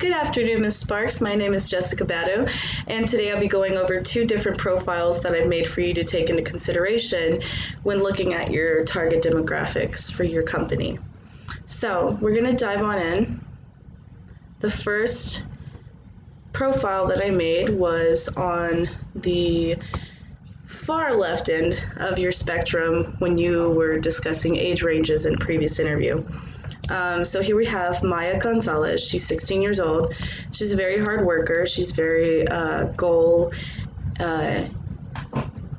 Good afternoon, Ms. Sparks. My name is Jessica Badeaux, and today I'll be going over two different profiles that I've made for you to take into consideration when looking at your target demographics for your company. So we're going to dive on in. The first profile that I made was on the far left end of your spectrum when you were discussing age ranges in a previous interview. So here we have Maya Gonzalez. She's 16 years old. She's a very hard worker. She's very goal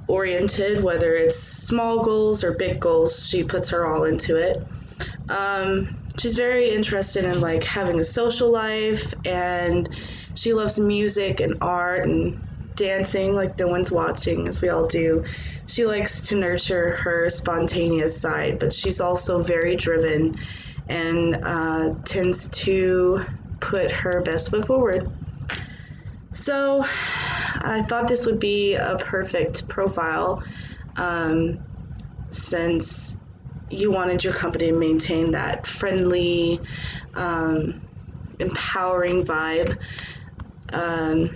oriented, whether it's small goals or big goals. She puts her all into it. She's very interested in like having a social life, and she loves music and art and dancing like no one's watching, as we all do. She likes to nurture her spontaneous side, but she's also very driven and tends to put her best foot forward. So I thought this would be a perfect profile since you wanted your company to maintain that friendly, empowering vibe. I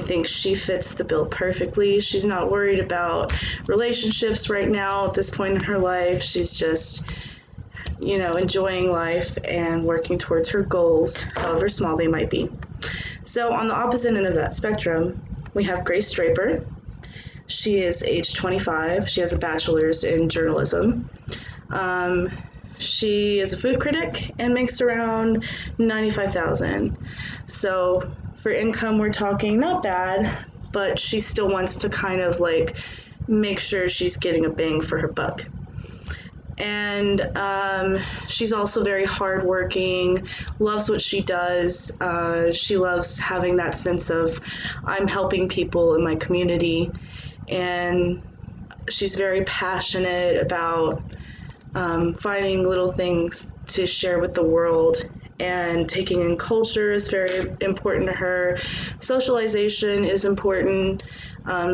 think she fits the bill perfectly. She's not worried about relationships right now at this point in her life. She's just enjoying life and working towards her goals, however small they might be. So on the opposite end of that spectrum, we have Grace Draper. She is age 25. She has a bachelor's in journalism. She is a food critic and makes around $95,000. So for income, we're talking not bad, but she still wants to kind of like make sure she's getting a bang for her buck. And she's also very hardworking, loves what she does. She loves having that sense of I'm helping people in my community, and she's very passionate about finding little things to share with the world, and taking in culture is very important to her. Socialization is important.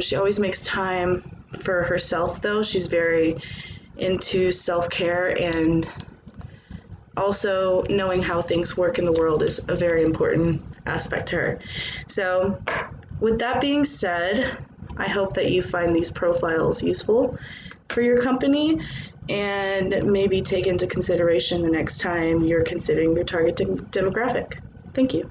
She always makes time for herself, though. She's very into self-care, and also knowing how things work in the world is a very important aspect to her. So with that being said, I hope that you find these profiles useful for your company and maybe take into consideration the next time you're considering your target demographic. Thank you.